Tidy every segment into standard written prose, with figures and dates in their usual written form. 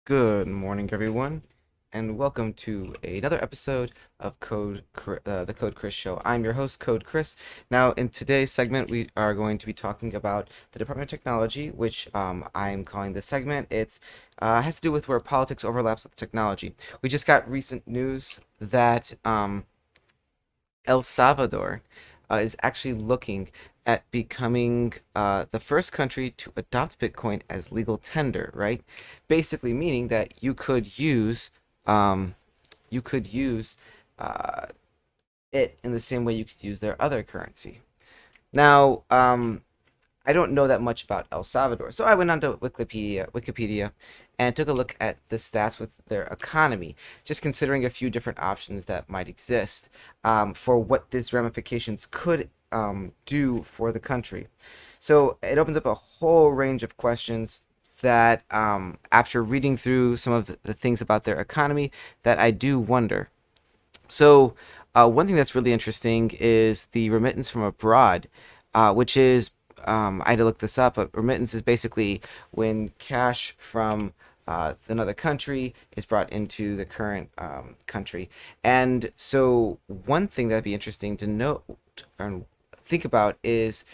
Good morning, everyone, and welcome to another episode of the Code Chris Show. I'm your host, Code Chris. Now, in today's segment, we are going to be talking about the Department of Technology, which I'm calling this segment. It's has to do with where politics overlaps with technology. We just got recent news that El Salvador is actually looking at becoming the first country to adopt Bitcoin as legal tender, right? Basically meaning that um, you could use uh, it in the same way you could use their other currency. Now, I don't know that much about El Salvador, so I went onto Wikipedia, and took a look at the stats with their economy, just considering a few different options that might exist for what these ramifications could do for the country. So it opens up a whole range of questions that, after reading through some of the things about their economy, that I do wonder. So, one thing that's really interesting is the remittance from abroad, which is, I had to look this up, but remittance is basically when cash from another country is brought into the current country. And so, one thing that'd be interesting to note and think about is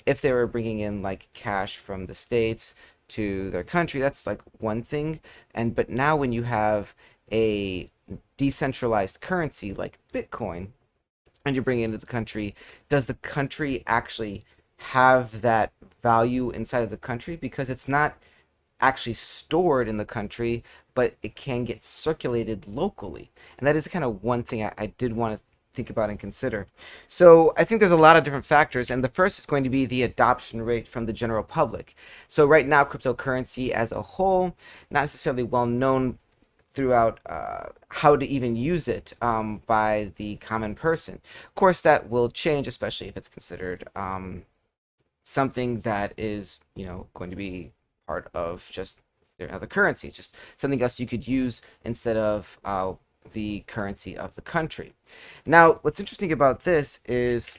if they were bringing in like cash from the States to their country, that's like one thing. But now when you have a decentralized currency like Bitcoin and you bring it into the country, does the country actually have that value inside of the country? Because it's not actually stored in the country, but it can get circulated locally. And that is kind of one thing I did want to think about and consider. So I think there's a lot of different factors, and the first is going to be the adoption rate from the general public. So right now, cryptocurrency as a whole, not necessarily well known throughout how to even use it by the common person. Of course, that will change, especially if it's considered something that is, going to be part of just another currency, just something else you could use instead of the currency of the country. Now, what's interesting about this is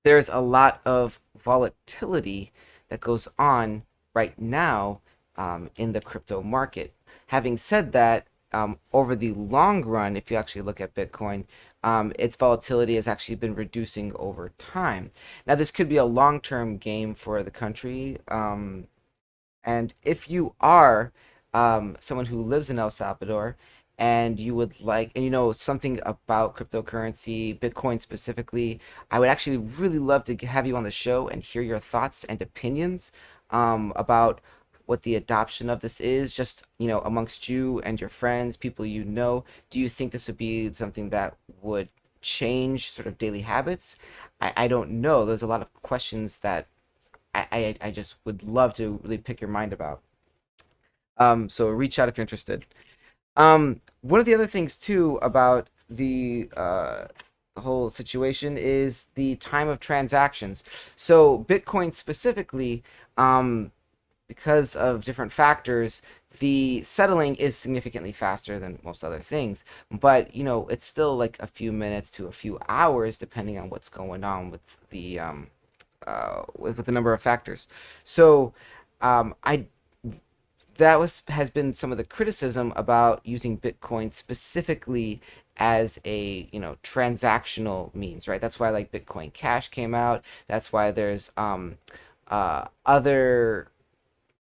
there's a lot of volatility that goes on right now in the crypto market. Having said that, over the long run, if you actually look at Bitcoin, its volatility has actually been reducing over time. Now, this could be a long-term game for the country, and if you are someone who lives in El Salvador and you would like, and you know something about cryptocurrency, Bitcoin specifically, I would actually really love to have you on the show and hear your thoughts and opinions about what the adoption of this is, just, amongst you and your friends, people you know. Do you think this would be something that would change sort of daily habits? I don't know. There's a lot of questions that I just would love to really pick your mind about. So reach out if you're interested. One of the other things too about the whole situation is the time of transactions. So Bitcoin specifically, because of different factors, the settling is significantly faster than most other things. But it's still like a few minutes to a few hours, depending on what's going on with the with the number of factors. So I that was has been some of the criticism about using Bitcoin specifically as a transactional means, right? That's why like Bitcoin Cash came out. That's why there's other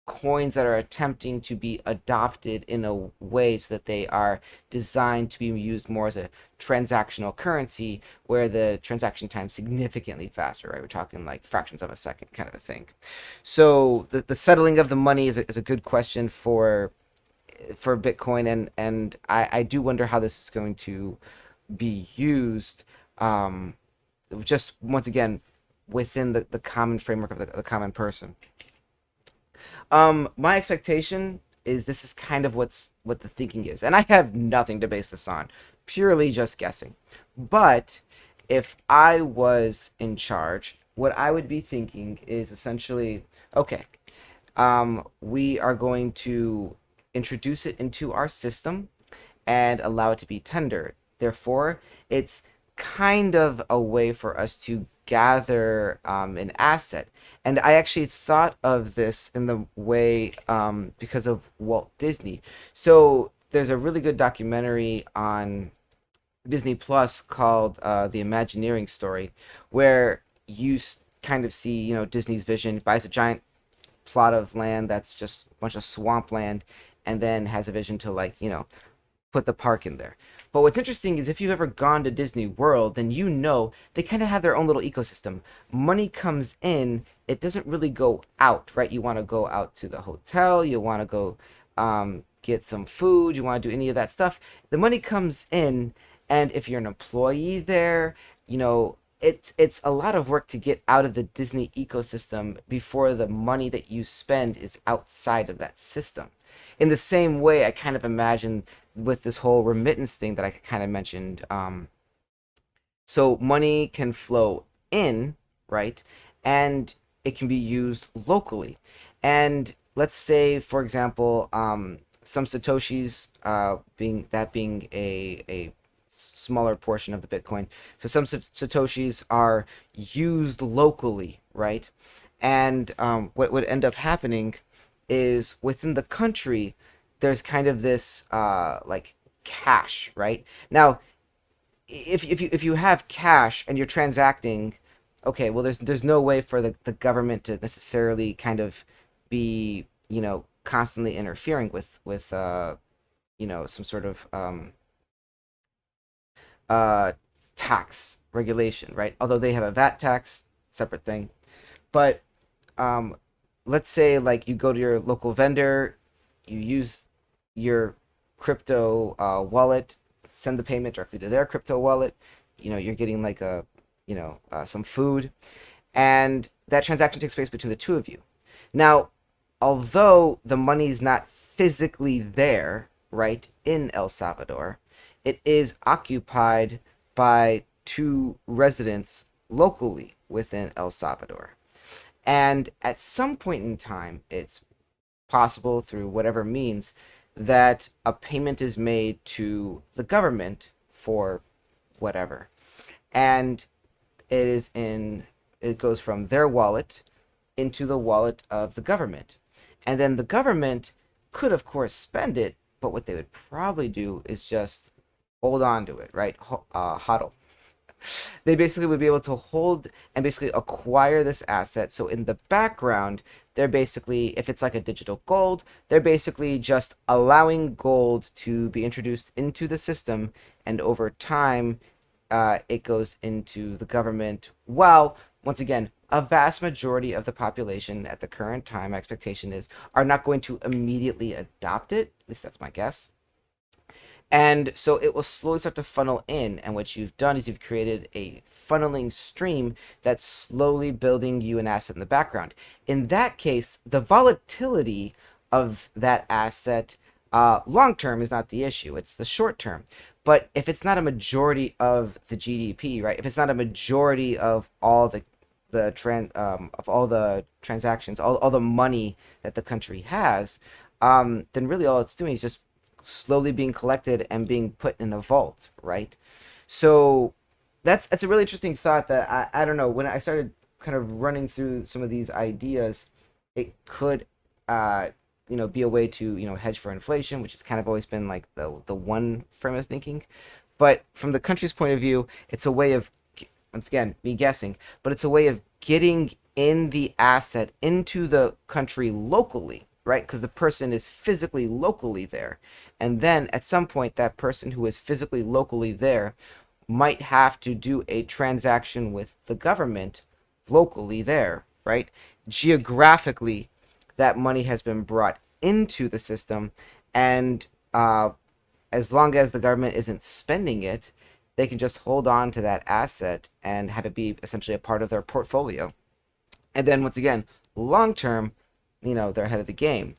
coins that are attempting to be adopted in a way so that they are designed to be used more as a transactional currency where the transaction time is significantly faster, right? We're talking like fractions of a second kind of a thing. So the settling of the money is a good question for Bitcoin, and I do wonder how this is going to be used, just once again within the common framework of the common person. My expectation is this is kind of what the thinking is, and I have nothing to base this on, purely just guessing. But if I was in charge, what I would be thinking is essentially, okay, we are going to introduce it into our system and allow it to be tendered. Therefore, it's kind of a way for us to gather an asset. And I actually thought of this in the way because of Walt Disney. So there's a really good documentary on Disney Plus called The Imagineering Story, where kind of see, Disney's vision. Buys a giant plot of land that's just a bunch of swampland, and then has a vision to, like, put the park in there. But what's interesting is if you've ever gone to Disney World, then they kind of have their own little ecosystem. Money comes in, it doesn't really go out, right? You want to go out to the hotel, you want to go get some food, you want to do any of that stuff. The money comes in, and if you're an employee there, it's a lot of work to get out of the Disney ecosystem before the money that you spend is outside of that system. In the same way, I kind of imagine with this whole remittance thing that I kind of mentioned. So money can flow in, right? And it can be used locally. And let's say, for example, some Satoshis, being a smaller portion of the Bitcoin. So some Satoshis are used locally, right? And what would end up happening is within the country, there's kind of this like cash, right? Now, if you have cash and you're transacting, okay, well there's no way for the government to necessarily kind of be, constantly interfering with some sort of uh tax regulation, right? Although they have a VAT tax, separate thing. But um let's say, like, you go to your local vendor, you use your crypto wallet, send the payment directly to their crypto wallet. You're getting like some food, and that transaction takes place between the two of you. Now, although the money is not physically there, right, in El Salvador, it is occupied by two residents locally within El Salvador. And at some point in time, it's possible through whatever means that a payment is made to the government for whatever. And it goes from their wallet into the wallet of the government. And then the government could, of course, spend it, but what they would probably do is just hold on to it, right? Hodl. They basically would be able to hold and basically acquire this asset. So in the background, they're basically, if it's like a digital gold, they're basically just allowing gold to be introduced into the system, and over time, it goes into the government. Well, once again, a vast majority of the population at the current time, expectation is, are not going to immediately adopt it. At least that's my guess. And so it will slowly start to funnel in. And what you've done is you've created a funneling stream that's slowly building you an asset in the background. In that case, the volatility of that asset long term is not the issue, it's the short term. But if it's not a majority of the GDP, right? If it's not a majority of all of all the transactions, all the money that the country has, then really all it's doing is just slowly being collected and being put in a vault, right? So that's a really interesting thought that I don't know, when I started kind of running through some of these ideas, it could be a way to hedge for inflation, which has kind of always been like the one frame of thinking. But from the country's point of view, it's a way of, once again, me guessing, but it's a way of getting in the asset into the country locally, right? Because the person is physically locally there. And then at some point, that person who is physically locally there might have to do a transaction with the government locally there, right? Geographically, that money has been brought into the system, and as long as the government isn't spending it, they can just hold on to that asset and have it be essentially a part of their portfolio. And then once again, long term, they're ahead of the game.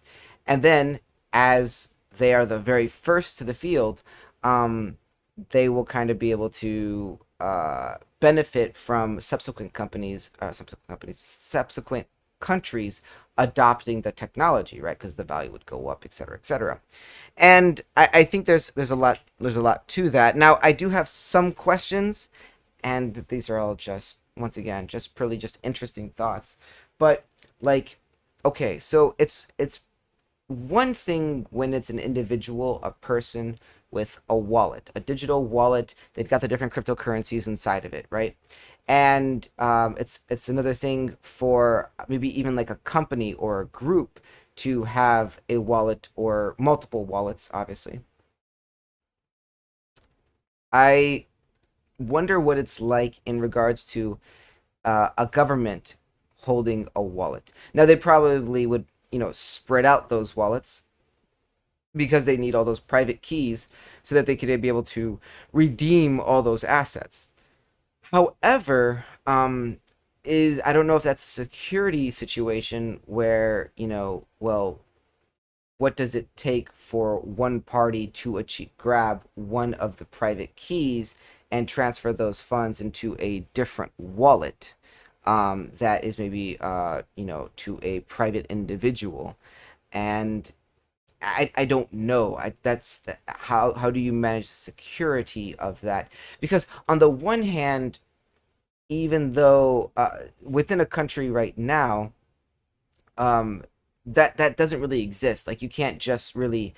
And then as they are the very first to the field, they will kind of be able to benefit from subsequent countries adopting the technology, right? Because the value would go up, et cetera, et cetera. And I think there's a lot to that. Now, I do have some questions, and these are all just once again, just purely just interesting thoughts. But like, okay, so it's one thing when it's an individual, a person with a wallet, a digital wallet. They've got the different cryptocurrencies inside of it, right? And it's another thing for maybe even like a company or a group to have a wallet or multiple wallets, obviously. I wonder what it's like in regards to a government holding a wallet. Now they probably would, spread out those wallets because they need all those private keys so that they could be able to redeem all those assets. However, is I don't know if that's a security situation where, well, what does it take for one party to grab one of the private keys and transfer those funds into a different wallet that is maybe to a private individual. And I don't know. How do you manage the security of that? Because on the one hand, even though within a country right now, um, that doesn't really exist. Like you can't just really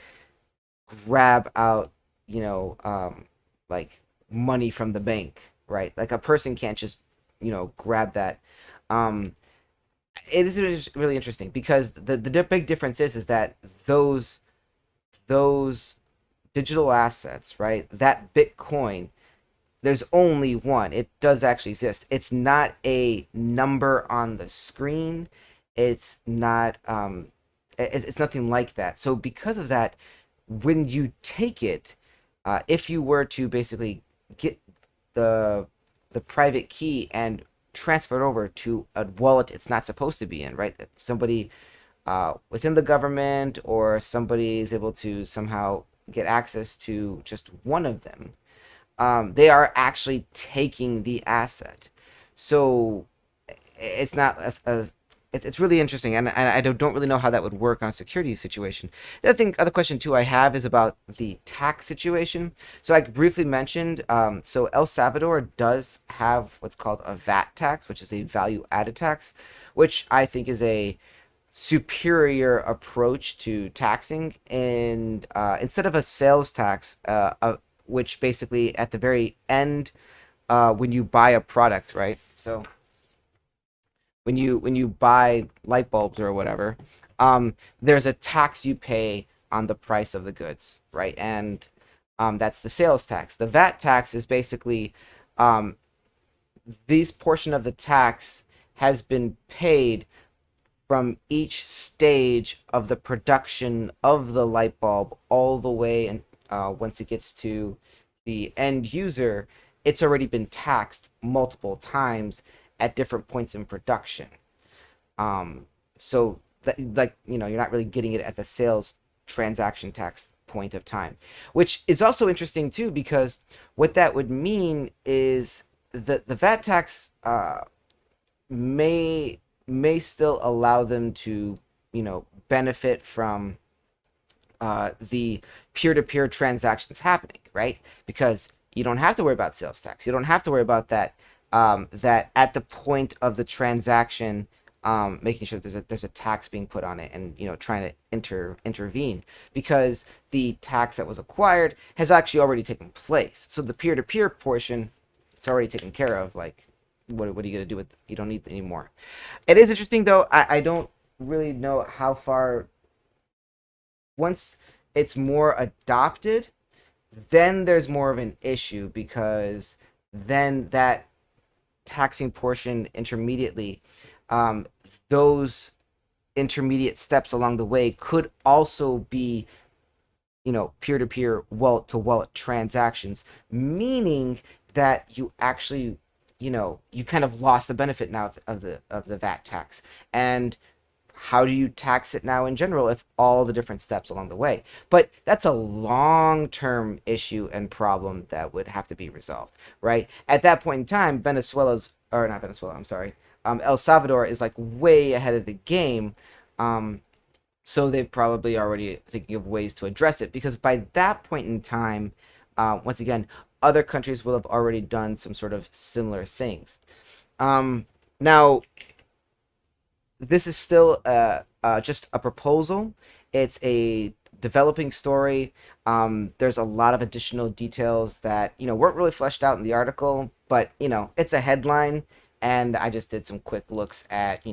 grab out, you know, um, like money from the bank, right? Like a person can't just, grab that. Um, it is really interesting because the big difference is that those those digital assets, right? That Bitcoin, there's only one. It does actually exist. It's not a number on the screen. It's not it's nothing like that. So because of that, when you take it, if you were to basically get the the private key and transfer it over to a wallet it's not supposed to be in, right? If somebody within the government or somebody is able to somehow get access to just one of them, they are actually taking the asset. So it's not as it's really interesting, and I don't really know how that would work on a security situation. The other question too I have is about the tax situation. So I briefly mentioned, so El Salvador does have what's called a VAT tax, which is a value added tax, which I think is a superior approach to taxing. And instead of a sales tax, which basically at the very end, when you buy a product, right? So when you buy light bulbs or whatever, there's a tax you pay on the price of the goods, right? And that's the sales tax. The VAT tax is basically um, this portion of the tax has been paid from each stage of the production of the light bulb all the way, and once it gets to the end user, it's already been taxed multiple times at different points in production. So that, like, you're not really getting it at the sales transaction tax point of time, which is also interesting too, because what that would mean is that the VAT tax may still allow them to, benefit from the peer-to-peer transactions happening, right? Because you don't have to worry about sales tax. You don't have to worry about that. That at the point of the transaction, making sure there's a tax being put on it, and trying to intervene, because the tax that was acquired has actually already taken place. So the peer-to-peer portion, it's already taken care of. Like, what are you gonna do with it? You don't need it anymore. It is interesting though. I don't really know how far, once it's more adopted, then there's more of an issue, because then that taxing portion intermediately, um, those intermediate steps along the way could also be, peer-to-peer, wallet-to-wallet transactions, meaning that you actually, you kind of lost the benefit now of the VAT tax. And how do you tax it now in general if all the different steps along the way? But that's a long-term issue and problem that would have to be resolved, right? At that point in time, or not Venezuela, I'm sorry, El Salvador is like way ahead of the game. So they're probably already thinking of ways to address it, because by that point in time, once again, other countries will have already done some sort of similar things. Now this is still just a proposal. It's a developing story. There's a lot of additional details that weren't really fleshed out in the article, but it's a headline, and I just did some quick looks at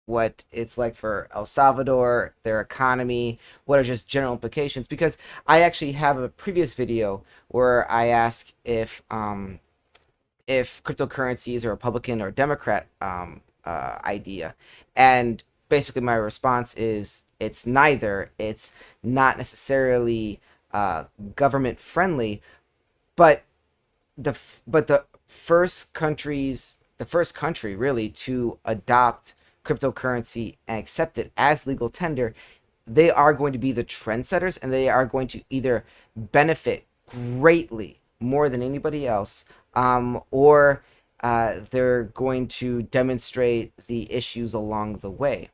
what it's like for El Salvador, their economy, what are just general implications. Because I actually have a previous video where I ask if cryptocurrency is a Republican or Democrat idea. And basically, my response is it's neither. It's not necessarily government friendly, but the first country really to adopt cryptocurrency and accept it as legal tender, they are going to be the trendsetters, and they are going to either benefit greatly more than anybody else, or they're going to demonstrate the issues along the way.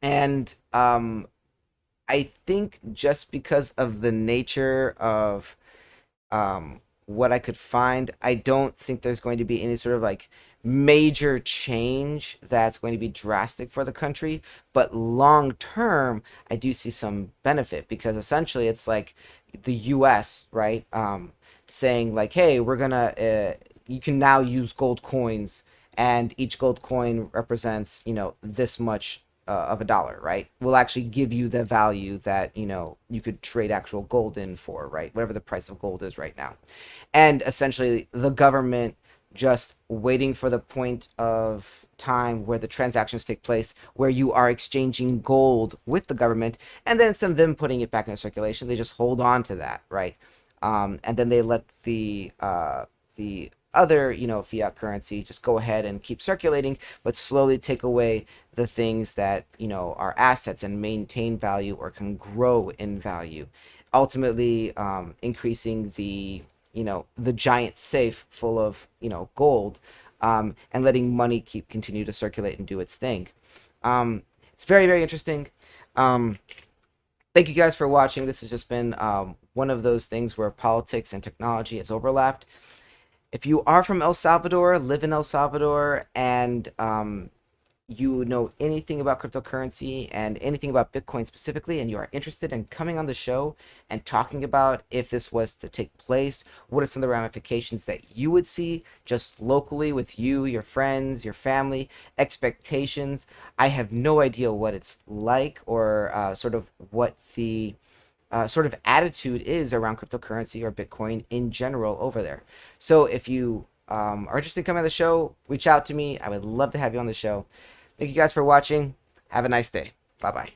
And I think just because of the nature of what I could find, I don't think there's going to be any sort of like major change that's going to be drastic for the country. But long term, I do see some benefit, because essentially it's like the US, right? Saying like, hey, we're gonna, you can now use gold coins, and each gold coin represents, this much of a dollar, right? Will actually give you the value that you could trade actual gold in for, right? Whatever the price of gold is right now. And essentially the government just waiting for the point of time where the transactions take place, where you are exchanging gold with the government, and then instead of them putting it back into circulation, they just hold on to that, right? And then they let the other fiat currency just go ahead and keep circulating, but slowly take away the things that are assets and maintain value or can grow in value, ultimately increasing the giant safe full of gold, and letting money continue to circulate and do its thing. It's very, very interesting. Thank you guys for watching. This has just been one of those things where politics and technology has overlapped. If you are from El Salvador, live in El Salvador, and you know anything about cryptocurrency and anything about Bitcoin specifically, and you are interested in coming on the show and talking about if this was to take place, what are some of the ramifications that you would see just locally with you, your friends, your family, expectations. I have no idea what it's like, or sort of what the sort of attitude is around cryptocurrency or Bitcoin in general over there. So if you are interested in coming on the show, reach out to me. I would love to have you on the show. Thank you guys for watching. Have a nice day. Bye-bye.